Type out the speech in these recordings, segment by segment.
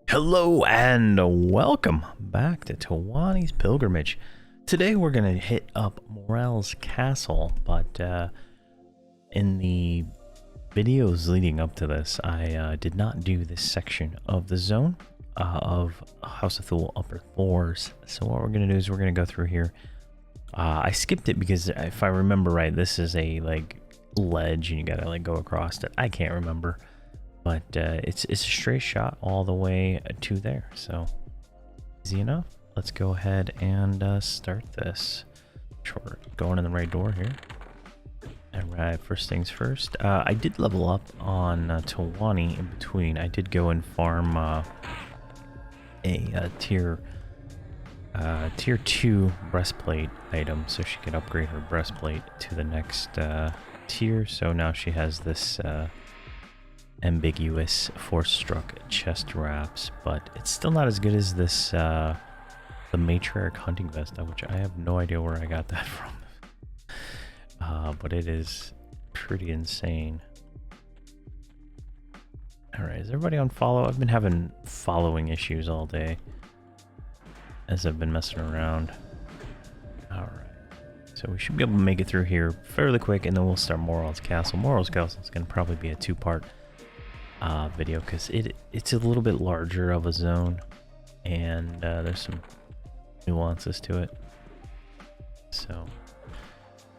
Hello and welcome back to Towani's Pilgrimage. Today we're going to hit up Morel's castle, but in the videos leading up to this, I did not do this section of the zone of House of Thule upper floors. So what we're going to do is we're going to go through here. I skipped it because if I remember right, this is a ledge and you got to go across it. I can't remember. But it's a straight shot all the way to there, so easy enough. Let's go ahead and start this. Sure, we're going in the right door here. Alright, first things first. I did level up on Towani in between. I did go and farm a tier 2 breastplate item, so she could upgrade her breastplate to the next tier. So now she has this ambiguous force-struck chest wraps, but it's still not as good as this the matriarch hunting vest, which I have no idea where I got that from. But it is pretty insane. Alright, is everybody on follow? I've been having following issues all day as I've been messing around. Alright, so we should be able to make it through here fairly quick, and then we'll start Morel's castle. Morel's castle is going to probably be a two-part video because it's a little bit larger of a zone, and there's some nuances to it, so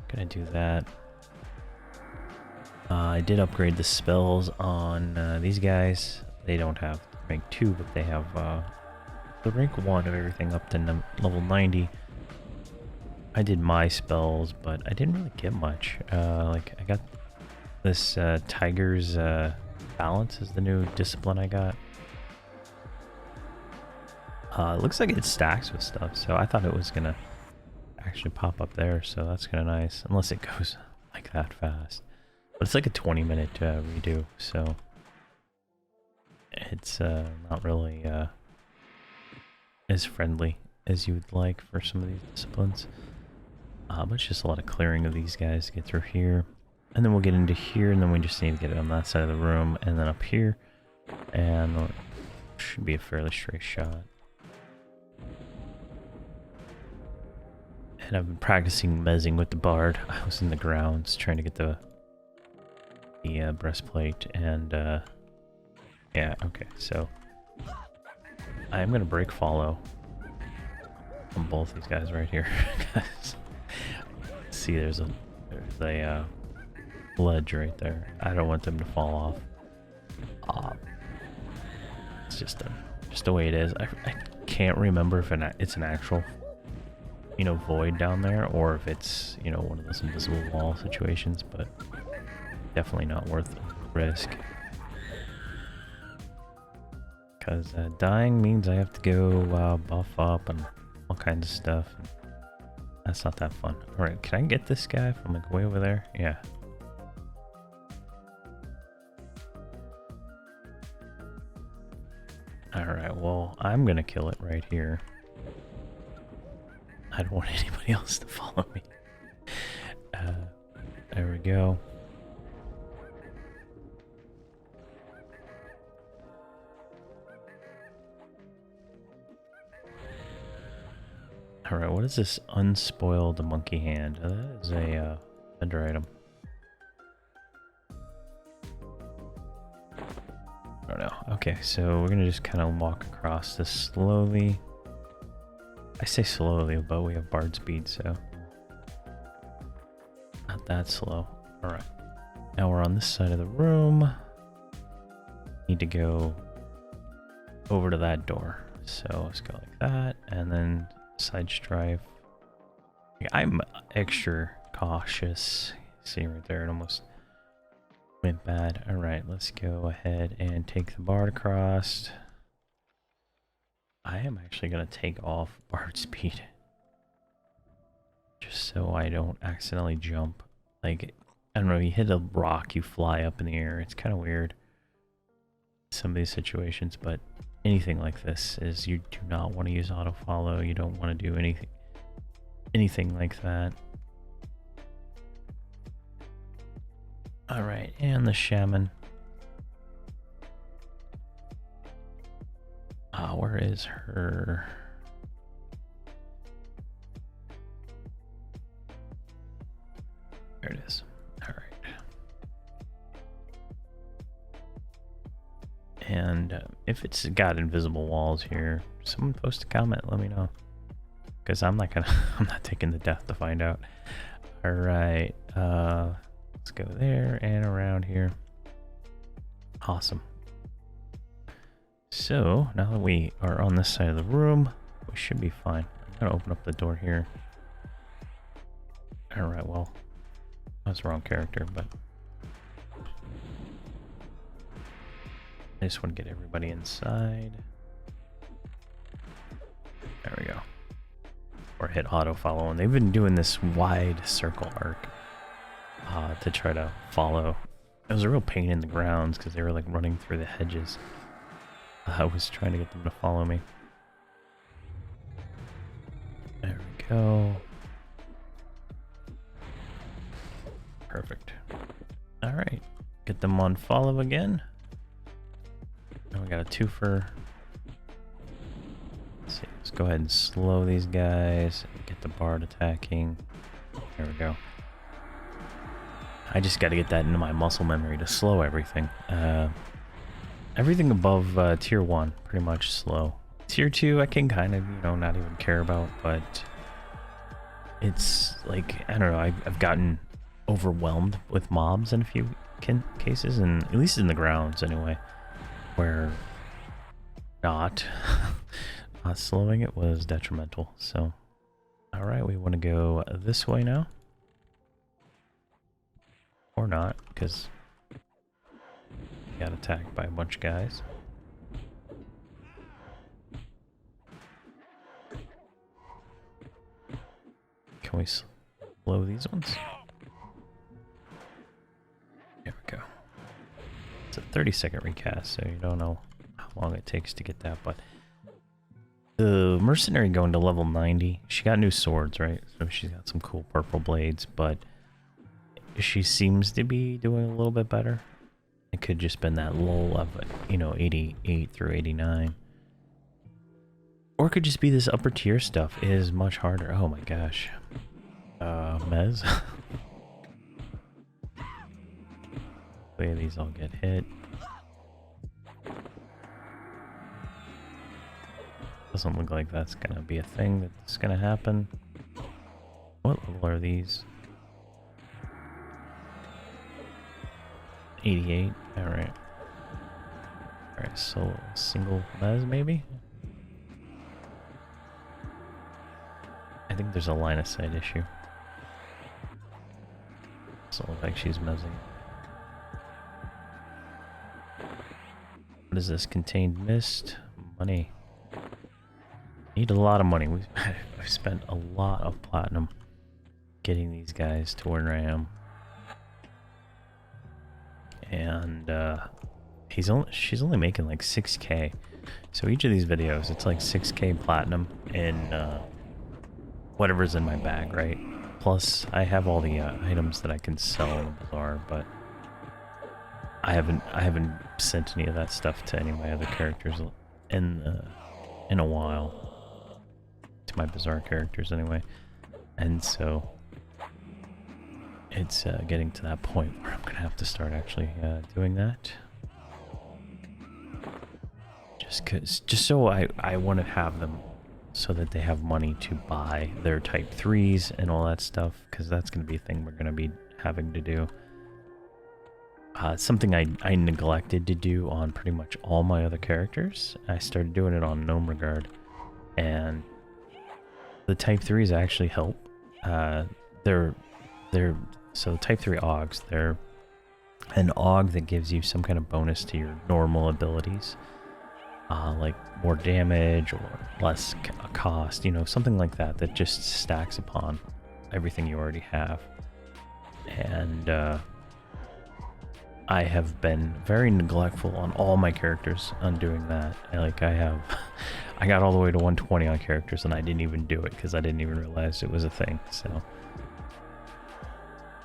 gonna do that. I did upgrade the spells on these guys. They don't have rank 2, but they have the rank 1 of everything up to level 90. I did my spells, but I didn't really get much. I got this tiger's balance is the new discipline I got. It looks like it stacks with stuff, so I thought it was gonna actually pop up there, so that's kind of nice, unless it goes like that fast. But it's like a 20-minute redo, so it's not really as friendly as you would like for some of these disciplines. But it's just a lot of clearing of these guys to get through here. And then we'll get into here, and then we just need to get it on that side of the room, and then up here, and it should be a fairly straight shot. And I've been practicing mezzing with the bard. I was in the grounds trying to get the breastplate, and yeah, okay, so I'm gonna break follow on both these guys right here. See, there's a ledge right there. I don't want them to fall off. It's just the way it is. I can't remember if it's an actual void down there, or if it's one of those invisible wall situations, but definitely not worth the risk, because dying means I have to go buff up and all kinds of stuff, and that's not that fun. All right, can I get this guy from way over there? Yeah. Alright, well, I'm gonna kill it right here. I don't want anybody else to follow me. There we go. Alright, what is this unspoiled monkey hand? That is a vendor item. I don't know. Okay, so we're gonna just kind of walk across this slowly. I say slowly, but we have bard speed, so not that slow. All right, now we're on this side of the room. Need to go over to that door, so let's go like that, and then side strife. Yeah, I'm extra cautious. See right there, it almost went bad. All right, let's go ahead and take the bard across. I am actually going to take off bard speed, just so I don't accidentally jump. Like, I don't know, you hit a rock, you fly up in the air. It's kind of weird, some of these situations, but anything like this is, you do not want to use auto follow. You don't want to do anything like that. All right, and the shaman Where is her? There it is. All right. And if it's got invisible walls here, someone post a comment. Let me know, because I'm not taking the death to find out. All right. Let's go there and around here. Awesome. So now that we are on this side of the room, we should be fine. I'm gonna open up the door here. All right. Well, that's the wrong character, but I just want to get everybody inside. There we go. Or hit auto follow, and they've been doing this wide circle arc to try to follow. It was a real pain in the grounds because they were like running through the hedges. I was trying to get them to follow me. There we go. Perfect. All right, get them on follow again. Now we got a twofer. Let's see. Let's go ahead and slow these guys. Get the bard attacking. There we go. I just got to get that into my muscle memory to slow everything. Everything above tier 1, pretty much slow. Tier 2, I can kind of, you know, not even care about, but it's like, I don't know, I've gotten overwhelmed with mobs in a few cases, and at least in the grounds anyway, where not slowing it was detrimental. So, all right, we want to go this way now. Or not, because got attacked by a bunch of guys. Can we slow these ones? There we go. It's a 30-second recast, so you don't know how long it takes to get that, but the mercenary going to level 90, she got new swords, right? So she's got some cool purple blades, but she seems to be doing a little bit better. It could just been that lull of, you know, 88 through 89. Or it could just be this upper tier stuff is much harder. Oh my gosh. Mez. Way these all get hit. Doesn't look like that's gonna be a thing that's gonna happen. What level are these? 88. Alright. Alright, so single Mez maybe? I think there's a line of sight issue. Doesn't look like she's mezzing. What is this? Contained mist? Money. Need a lot of money. I've spent a lot of platinum getting these guys to where I am. And she's only making like 6k. So each of these videos, it's like 6k platinum in whatever's in my bag, right? Plus, I have all the items that I can sell in the bazaar, but I haven't sent any of that stuff to any of my other characters in a while. To my bazaar characters, anyway. And so it's getting to that point where I'm gonna have to start actually doing that. Just so I want to have them so that they have money to buy their type 3s and all that stuff, because that's going to be a thing we're going to be having to do. Something I neglected to do on pretty much all my other characters. I started doing it on Gnome Regard, and the type 3s actually help. They're so type 3 Augs, they're an Aug that gives you some kind of bonus to your normal abilities. Like more damage or less cost, you know, something like that, that just stacks upon everything you already have. And I have been very neglectful on all my characters on doing that. I got all the way to 120 on characters and I didn't even do it because I didn't even realize it was a thing. So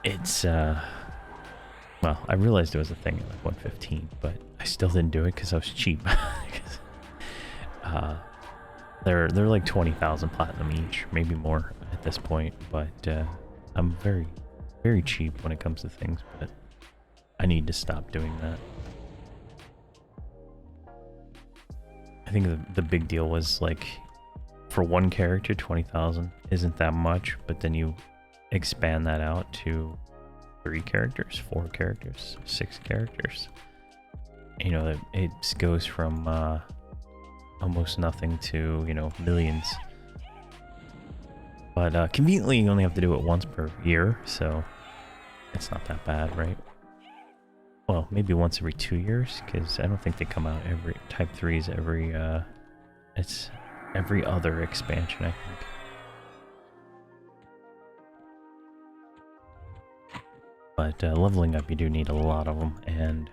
it's well, I realized it was a thing at like 115, but I still didn't do it because I was cheap. They're like 20,000 platinum each, maybe more at this point. But I'm very cheap when it comes to things. But I need to stop doing that. I think the big deal was like, for one character, 20,000 isn't that much, but then you expand that out to 3 characters, 4 characters, 6 characters. You know, it goes from almost nothing to, you know, millions. But conveniently, you only have to do it once per year, so it's not that bad, right? Well, maybe once every 2 years, because I don't think they come out every Type 3s every it's every other expansion, I think. But leveling up, you do need a lot of them, and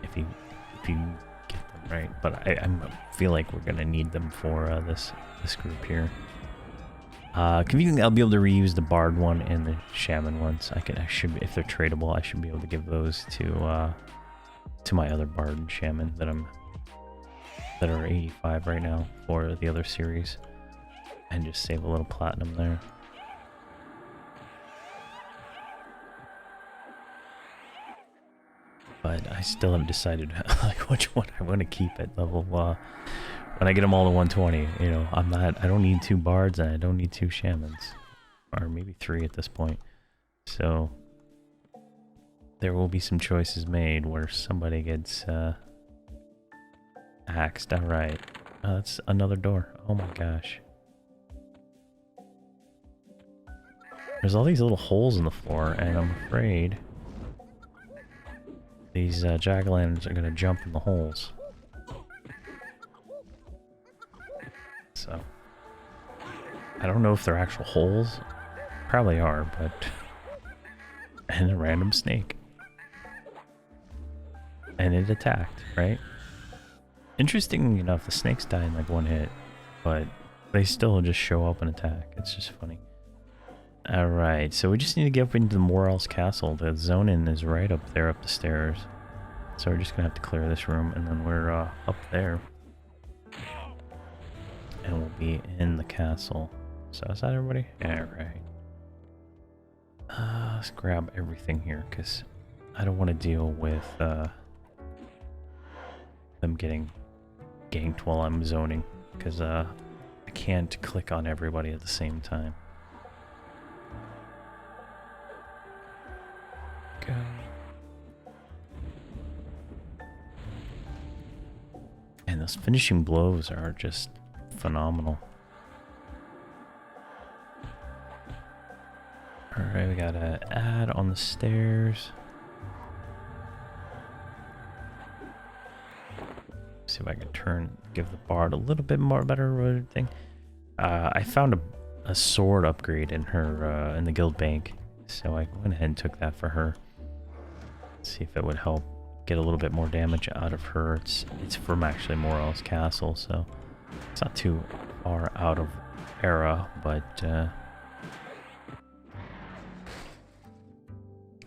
if you get them right, but I feel like we're gonna need them for this group here. Conveniently, I'll be able to reuse the Bard one and the Shaman ones. I should, if they're tradable, I should be able to give those to my other Bard and Shaman that are 85 right now for the other series, and just save a little platinum there. But I still haven't decided like which one I want to keep at level. When I get them all to 120, you know, I don't need 2 bards and I don't need 2 shamans, or maybe 3 at this point. So there will be some choices made where somebody gets axed. All right, that's another door. Oh my gosh. There's all these little holes in the floor, and I'm afraid these jack-o'-lanterns are gonna jump in the holes. So I don't know if they're actual holes. Probably are, but and a random snake. And it attacked, right? Interestingly enough, the snakes die in like 1 hit, but they still just show up and attack. It's just funny. Alright, so we just need to get up into the Morel's castle. The zone-in is right up there, up the stairs. So we're just gonna have to clear this room, and then we're up there. And we'll be in the castle. So is that everybody? Yeah, right. Let's grab everything here, because I don't want to deal with them getting ganked while I'm zoning, because I can't click on everybody at the same time. Go. And those finishing blows are just phenomenal. Alright, we got an ad on the stairs. See if I can give the bard a little bit more better thing. I found a sword upgrade in her in the guild bank, so I went ahead and took that for her. See if it would help get a little bit more damage out of her. It's from actually Morel's castle, so it's not too far out of era, but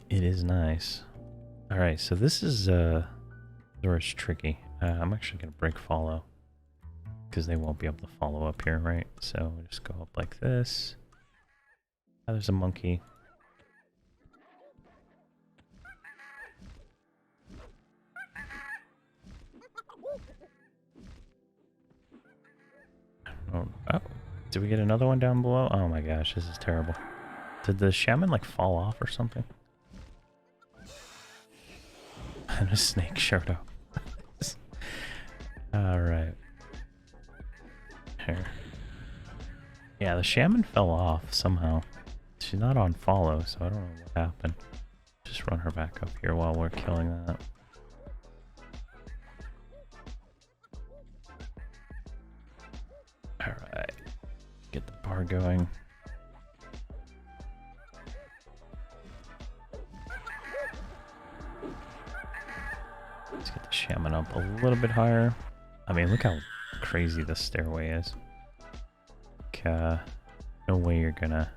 it is nice. Alright, so this is where it's tricky. I'm actually gonna break follow, because they won't be able to follow up here, right? So we'll just go up like this. Oh, there's a monkey. Oh, did we get another one down below? Oh my gosh, this is terrible. Did the shaman like fall off or something? And a snake showed up. Alright. Here. Yeah, the shaman fell off somehow. She's not on follow, so I don't know what happened. Just run her back up here while we're killing that. Alright. Get the bar going. Let's get the shaman up a little bit higher. I mean, look how crazy this stairway is. Like, no way you're gonna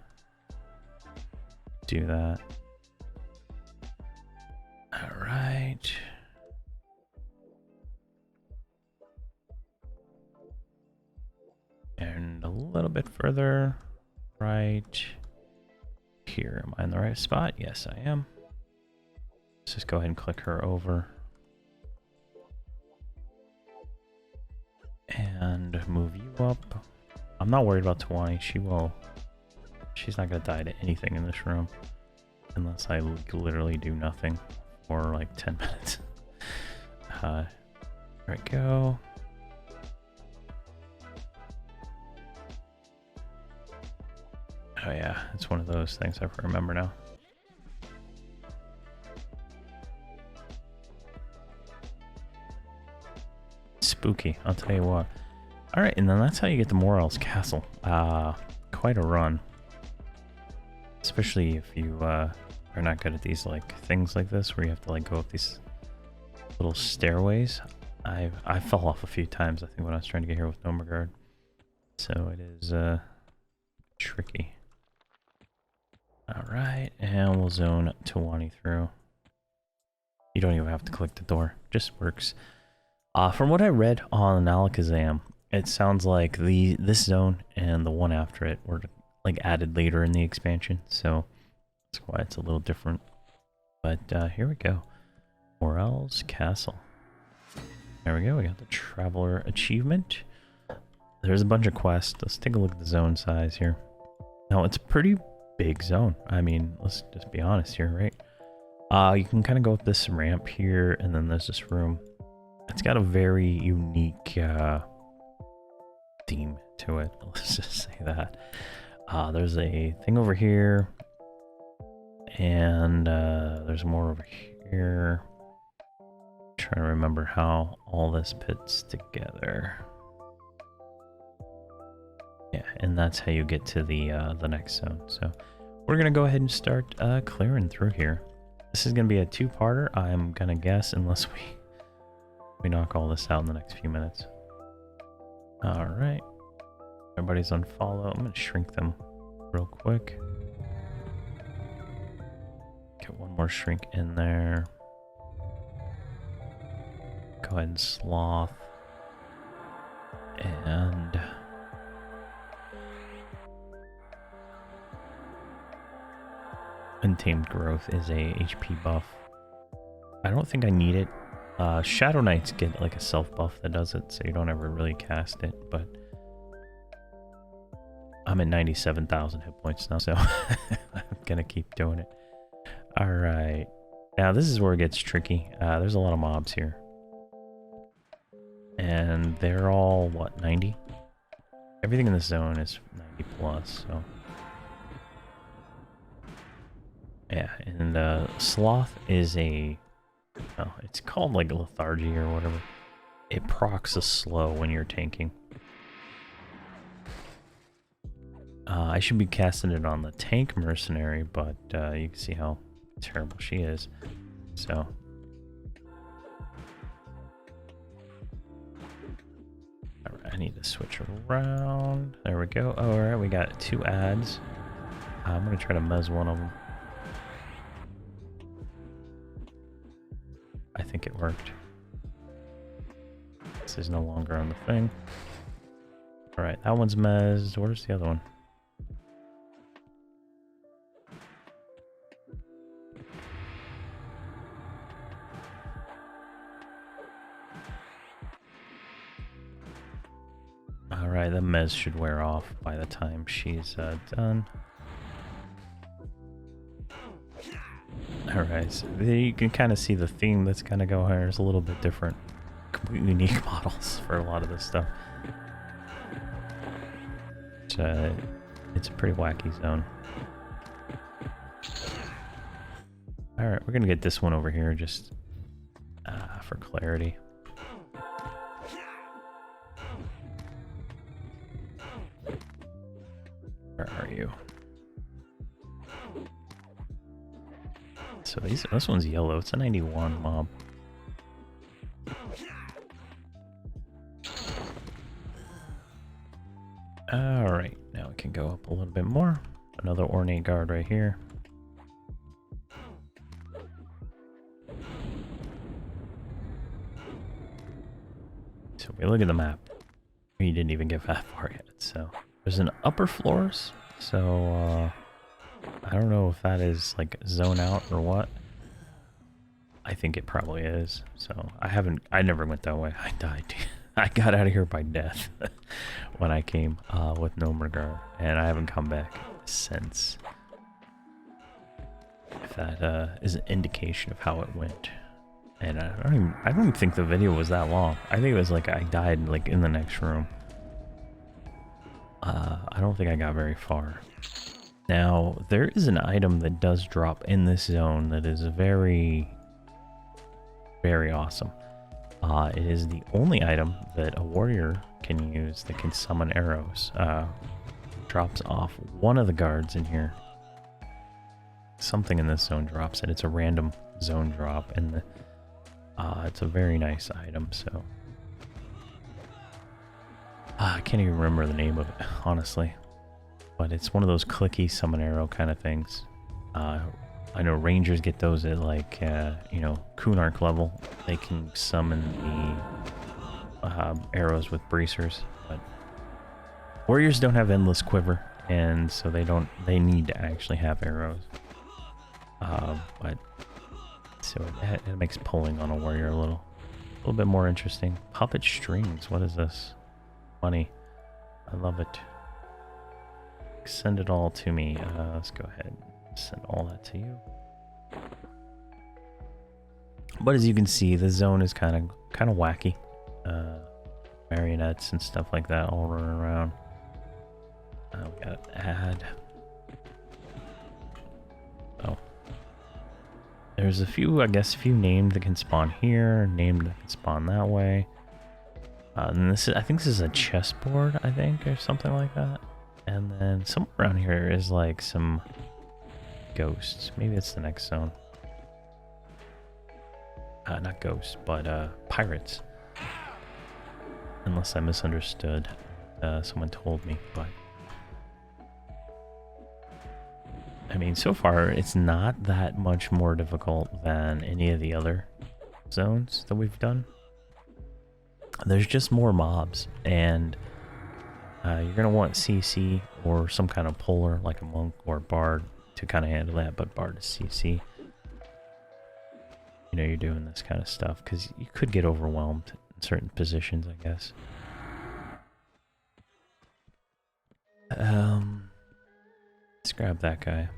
do that. Alright. little bit further. Right here. Am I in the right spot? Yes, I am. Let's just go ahead and click her over. And move you up. I'm not worried about Towani. She's not going to die to anything in this room. Unless I literally do nothing for like 10 minutes. There we go. Oh yeah, it's one of those things I remember now. Spooky, I'll tell you what. Alright, and then that's how you get to Morel's castle. Quite a run. Especially if you are not good at these like things like this where you have to like go up these little stairways. I fell off a few times I think when I was trying to get here with no regard. So it is tricky. Alright, and we'll zone Towani through. You don't even have to click the door, just works. From what I read on Alakazam, it sounds like this zone and the one after it were like added later in the expansion, so that's why it's a little different. But here we go. Morel's Castle. There we go, we got the Traveler Achievement. There's a bunch of quests. Let's take a look at the zone size here. Now, it's a pretty big zone. I mean, let's just be honest here, right? You can kind of go up this ramp here, and then there's this room. It's got a very unique theme to it. Let's just say that. There's a thing over here, and there's more over here. I'm trying to remember how all this fits together. Yeah, and that's how you get to the next zone. So we're gonna go ahead and start clearing through here. This is gonna be a two-parter, I'm gonna guess, unless we knock all this out in the next few minutes. All right, everybody's on follow. I'm gonna shrink them real quick. Get one more shrink in there. Go ahead and sloth. And Untamed Growth is a HP buff. I don't think I need it. Shadow Knights get like a self buff that does it, so you don't ever really cast it, but I'm at 97,000 hit points now, so I'm gonna keep doing it. Alright, now this is where it gets tricky. There's a lot of mobs here. And they're all, what, 90? Everything in this zone is 90 plus, so... Yeah, and Sloth is a... Oh, it's called like lethargy or whatever. It procs a slow when you're tanking. I should be casting it on the tank mercenary, but you can see how terrible she is. So... Alright, I need to switch around. There we go. Oh, alright, we got 2 ads. I'm gonna try to mez one of them. I think it worked. This is no longer on the thing. Alright, that one's mezzed. Where's the other one? Alright, the mez should wear off by the time she's done. Alright, so you can kind of see the theme that's kind of going here. It's a little bit different. Completely unique models for a lot of this stuff. It's a pretty wacky zone. Alright, we're going to get this one over here just for clarity. Where are you? So this one's yellow. It's a 91 mob. Alright, now we can go up a little bit more. Another ornate guard right here. So we look at the map. We didn't even get that far yet, so There's an upper floors, so I don't know if that is like zone out or what. I think it probably is. So I never went that way. I died. I got out of here by death when I came with no regard, and I haven't come back since. If that is an indication of how it went. And I don't even think the video was that long. I think it was like I died like in the next room. I don't think I got very far. Now, there is an item that does drop in this zone that is very, very awesome. It is the only item that a warrior can use that can summon arrows. Drops off one of the guards in here. Something in this zone drops it. It's a random zone drop, and it's a very nice item, so... I can't even remember the name of it, honestly. But it's one of those clicky summon arrow kind of things. I know rangers get those at like, you know, Kunark level. They can summon the arrows with bracers, but warriors don't have endless quiver, and so they need to actually have arrows. But so it makes pulling on a warrior a little bit more interesting. Puppet strings, what is this? Money. I love it. Send it all to me. Let's go ahead and send all that to you. But as you can see, the zone is kind of wacky. Marionettes and stuff like that all running around. We got an ad. Oh. There's a few, I guess, named that can spawn here, named that can spawn that way. And this is, I think this is a chessboard, I think, or something like that. And then somewhere around here is like some ghosts. Maybe it's the next zone. Not ghosts, but pirates. Unless I misunderstood. Someone told me, but... I mean, so far, it's not that much more difficult than any of the other zones that we've done. There's just more mobs, and you're going to want CC or some kind of puller, like a monk or a bard, to kind of handle that, but bard is CC. You know, you're doing this kind of stuff, because you could get overwhelmed in certain positions, I guess. Let's grab that guy.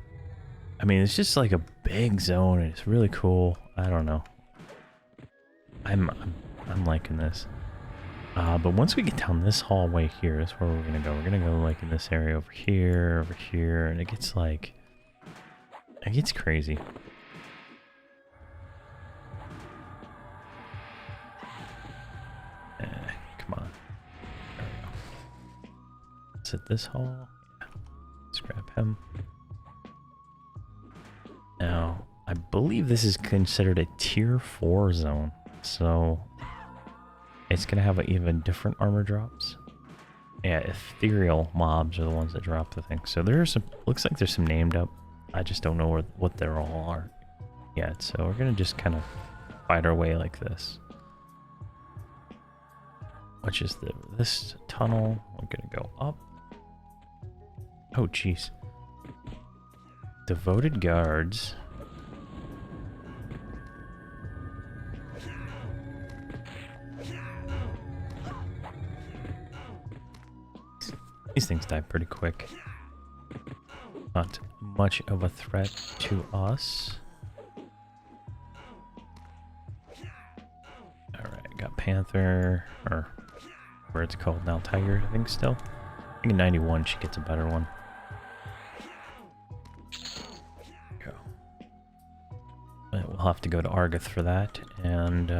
I mean, it's just like a big zone, and it's really cool. I don't know. I'm liking this. But once we get down this hallway here, that's where we're gonna go. We're gonna go like in this area over here, and it gets like... It gets crazy. Come on. There we go. Is it this hall? Yeah. Let's grab him. Now, I believe this is considered a tier 4 zone, so it's gonna have even different armor drops. Yeah, ethereal mobs are the ones that drop the thing. So there's some, looks like there's some named up. I just don't know what they all are yet. So we're gonna just kind of fight our way like this. Which is this tunnel? We're gonna go up. Oh, jeez. Devoted guards. These things die pretty quick. Not much of a threat to us. Alright, got Panther, or where it's called now, Tiger, I think still. I think in 91 she gets a better one. Go. But we'll have to go to Argith for that, and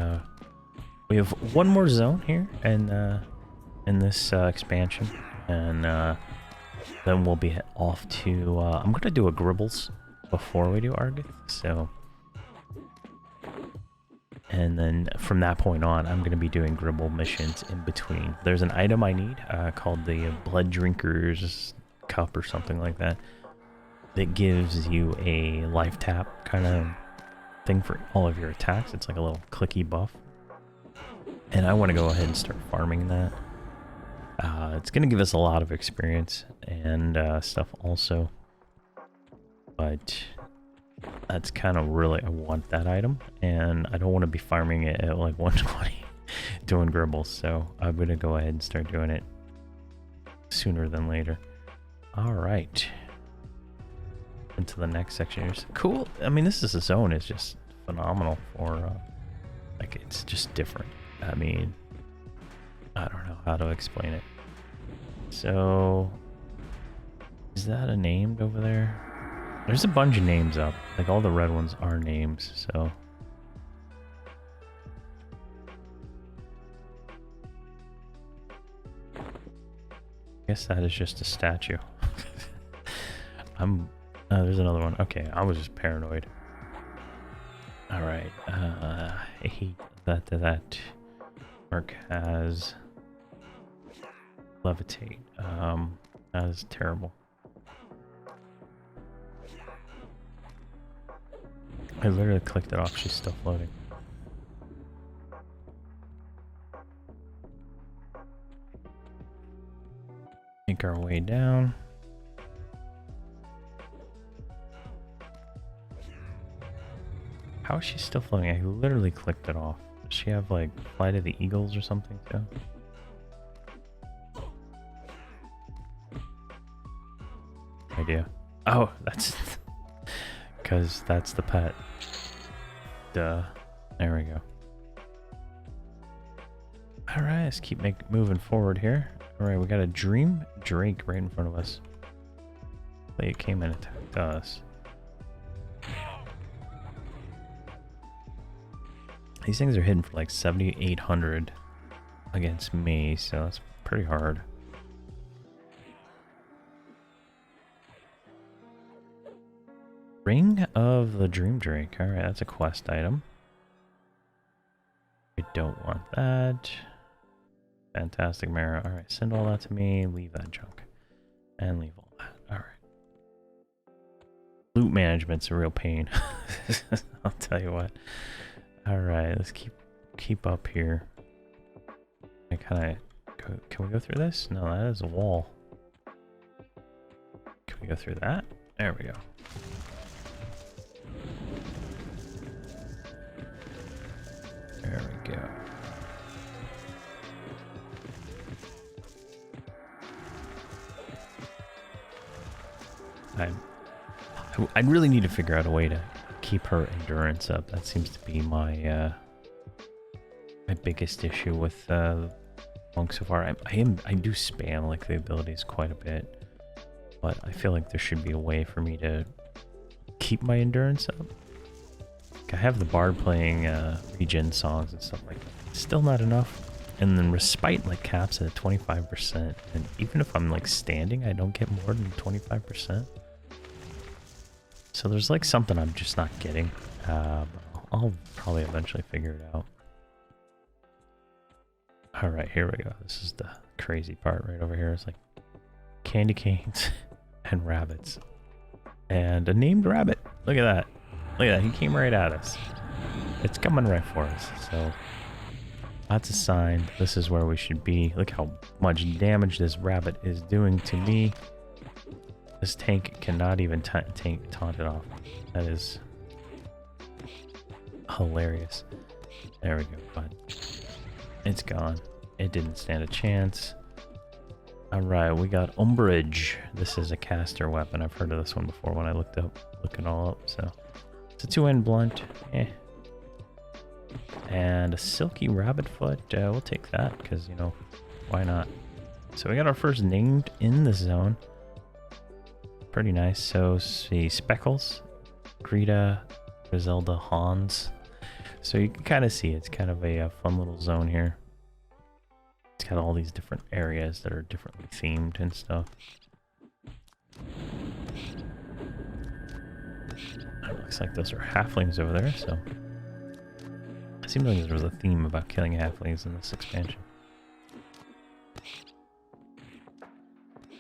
we have one more zone here in this expansion. And then we'll be off to... I'm going to do a Gribbles before we do Argith, so... And then from that point on, I'm going to be doing Gribble missions in between. There's an item I need called the Blood Drinker's Cup or something like that. That gives you a life tap kind of thing for all of your attacks. It's like a little clicky buff. And I want to go ahead and start farming that. It's going to give us a lot of experience and stuff also. But that's kind of really, I want that item. And I don't want to be farming it at like 120 doing gribbles. So I'm going to go ahead and start doing it sooner than later. All right. Into the next section here. Cool. I mean, this is a zone. It's just phenomenal for, like, it's just different. I mean, I don't know how to explain it. So, is that a named over there? There's a bunch of names up. Like, all the red ones are names, so. I guess that is just a statue. There's another one. Okay, I was just paranoid. All right. I hate that Mark has levitate. That is terrible. I literally clicked it off. She's still floating. Make our way down. How is she still floating? I literally clicked it off. Does she have like Flight of the Eagles or something too? Idea. Oh, that's because that's the pet. Duh. There we go. All right, let's keep moving forward here. All right, we got a Dream Drake right in front of us. It came and attacked us. These things are hidden for like 7,800 against me, so that's pretty hard. Ring of the Dream Drake. Alright, that's a quest item. We don't want that. Fantastic Mirror. Alright, send all that to me. Leave that junk. And leave all that. Alright. Loot management's a real pain. I'll tell you what. Alright, let's keep up here. I kind of can we go through this? No, that is a wall. Can we go through that? There we go. There we go. I'd really need to figure out a way to keep her endurance up. That seems to be my my biggest issue with Monk so far. I do spam like the abilities quite a bit, but I feel like there should be a way for me to keep my endurance up. Like I have the bard playing regen songs and stuff like that. Still not enough. And then respite like caps at 25%, and even if I'm like standing, I don't get more than 25%. So there's like something I'm just not getting. I'll probably eventually figure it out. Alright, here we go. This is the crazy part right over here. It's like candy canes and rabbits. And a named rabbit. Look at that. Look at that. He came right at us. It's coming right for us. So that's a sign. This is where we should be. Look how much damage this rabbit is doing to me. This tank cannot even taunt it off. That is hilarious. There we go, bud. It's gone. It didn't stand a chance. Alright, we got Umbrage. This is a caster weapon. I've heard of this one before when I looked it all up. So it's a 2-end blunt. And a silky rabbit foot. We'll take that because, you know, why not? So we got our first named in the zone. Pretty nice. So see Speckles, Greta, Griselda, Hans. So you can kind of see it's kind of a fun little zone here. It's got all these different areas that are differently themed and stuff. It looks like those are halflings over there, so it seems like there was a theme about killing halflings in this expansion.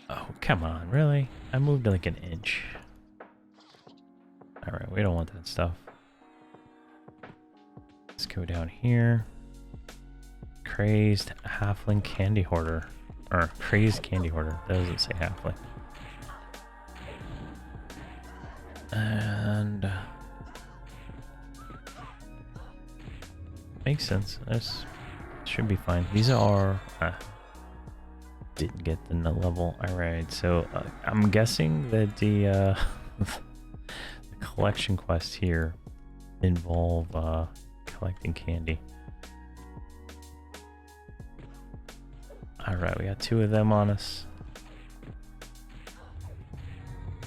Oh, come on, really? I moved like an inch. Alright, we don't want that stuff. Let's go down here. Crazed halfling candy hoarder. or crazed candy hoarder. That doesn't say halfling. And makes sense. This should be fine. These are didn't get the nut level. All right, so I'm guessing that the, the collection quests here involve collecting candy. All right, we got 2 of them on us.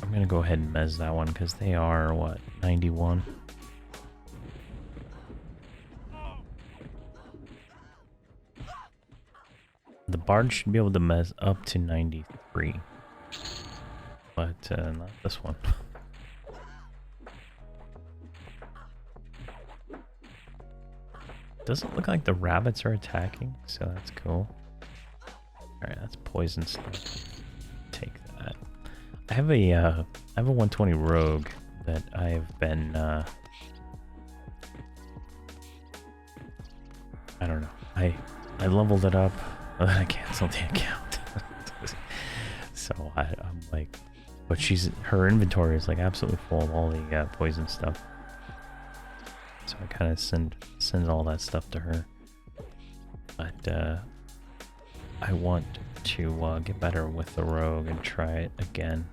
I'm gonna go ahead and mez that one because they are what, 91. The bard should be able to mez up to 93, but not this one. Doesn't look like the rabbits are attacking, so that's cool. Alright, that's poison stuff. Take that. I have a 120 rogue that I've been I don't know. I leveled it up, and then I canceled the account. So I'm like, but her inventory is like absolutely full of all the poison stuff. So I kind of send all that stuff to her. But I want to get better with the rogue and try it again.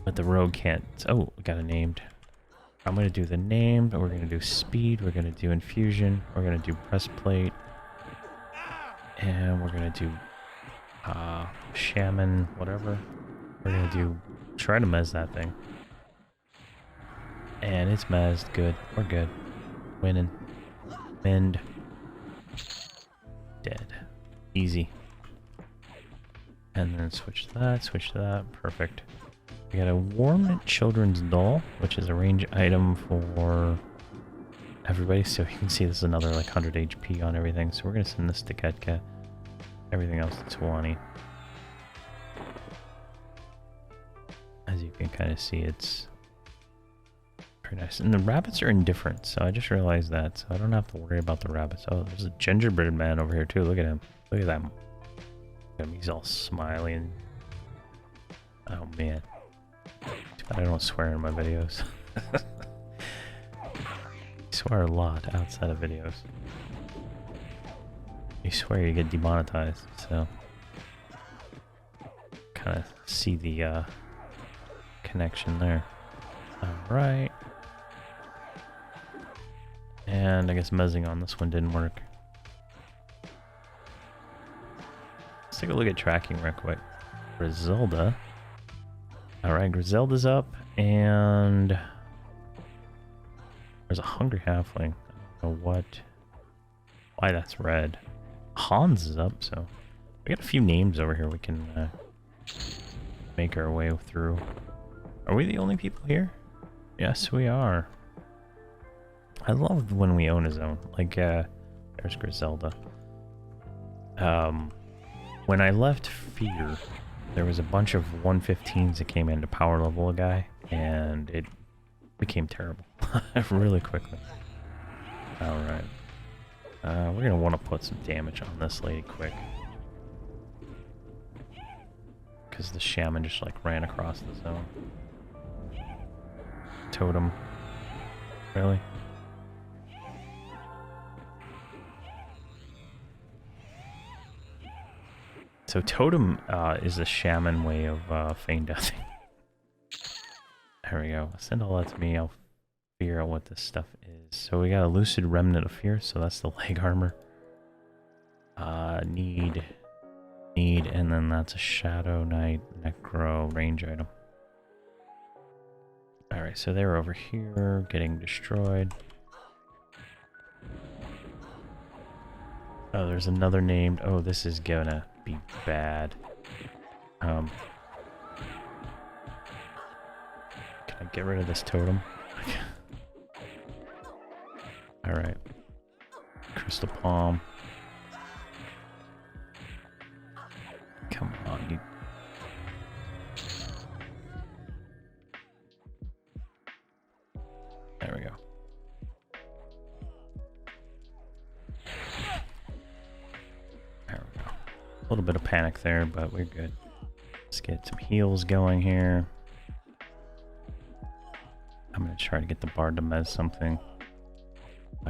But the rogue can't. Oh, we got it named. I'm going to do the name, but we're going to do speed, we're going to do infusion, we're going to do breastplate, and we're going to do shaman, whatever. We're going to try to mez that thing. And it's mezzed. Good. We're good. Winning. Mend. Dead. Easy. And then switch to that. Perfect. We got a warm children's doll, which is a range item for everybody. So you can see this is another like 100 HP on everything. So we're going to send this to Ketka. Everything else to Towani. As you can kind of see, it's pretty nice. And the rabbits are indifferent, so I just realized that. So I don't have to worry about the rabbits. Oh, there's a gingerbread man over here too. Look at him. Look at that. Look at him. He's all smiling. Oh man. Too bad I don't swear in my videos. I swear a lot outside of videos. You swear you get demonetized, so kind of see the connection there. Alright. And I guess mezzing on this one didn't work. Let's take a look at tracking real quick. Griselda. Alright, Griselda's up, and there's a hungry halfling. I don't know why that's red. Hans is up, so we got a few names over here we can make our way through. Are we the only people here? Yes, we are. I love when we own a zone. Like, there's Griselda. When I left Fear, there was a bunch of 115s that came in to power level a guy, and it became terrible really quickly. Alright. We're going to want to put some damage on this lady quick. Because the shaman just like ran across the zone. Totem. Really? So Totem is the shaman way of feign deathing. There we go. Send all that to me. I'll figure out what this stuff is. So we got a Lucid Remnant of Fear, so that's the leg armor. Need, and then that's a Shadow Knight Necro range item. Alright, so they're over here getting destroyed. Oh, there's another named. Oh, this is gonna be bad. Can I get rid of this totem? Alright. Crystal Palm. Come on, you. There we go. There we go. A little bit of panic there, but we're good. Let's get some heals going here. I'm going to try to get the bard to mez something.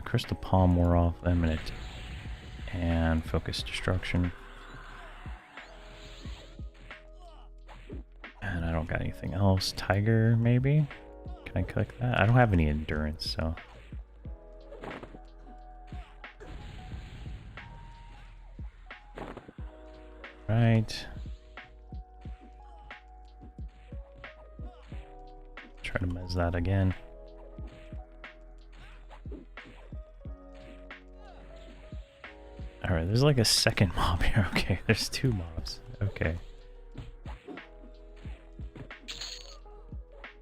Crystal Palm wore off a minute. And Focus Destruction. And I don't got anything else. Tiger, maybe? Can I click that? I don't have any endurance, so... Right. Try to mez that again. Alright, there's like a second mob here. Okay, there's two mobs. Okay.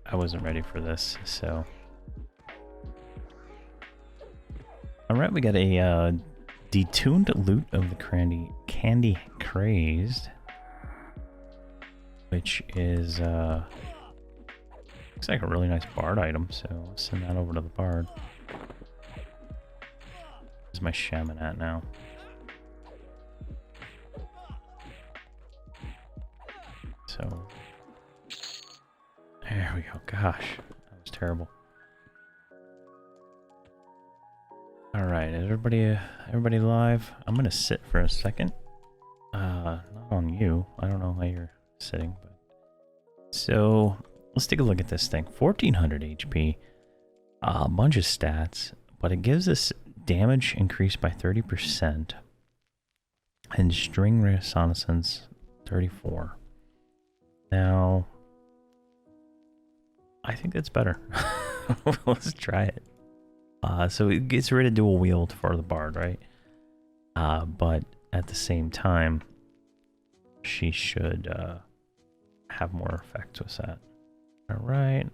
I wasn't ready for this, so... Alright, we got a detuned loot of the Candy Crazed. Which is, looks like a really nice bard item, so I'll send that over to the bard. Where's my shaman at now? So, there we go. Gosh, that was terrible. All right, is everybody live? I'm gonna sit for a second. Not on you. I don't know how you're sitting, but so let's take a look at this thing. 1400 HP, a bunch of stats, but it gives us damage increased by 30% and string reconnaissance 34. Now, I think that's better. Let's try it. So it gets rid of dual wield for the bard, right? But at the same time, she should have more effect with that. All right.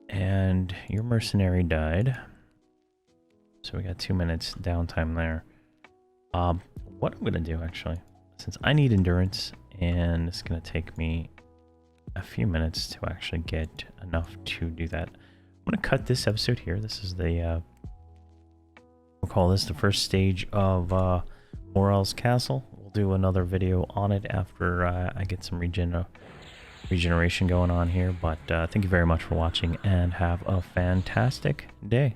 And your mercenary died. So we got 2 minutes downtime there. What I'm going to do, actually, since I need endurance, and it's going to take me a few minutes to actually get enough to do that. I'm going to cut this episode here. This is the, we'll call this the first stage of Morel's Castle. We'll do another video on it after I get some regeneration going on here. But thank you very much for watching, and have a fantastic day.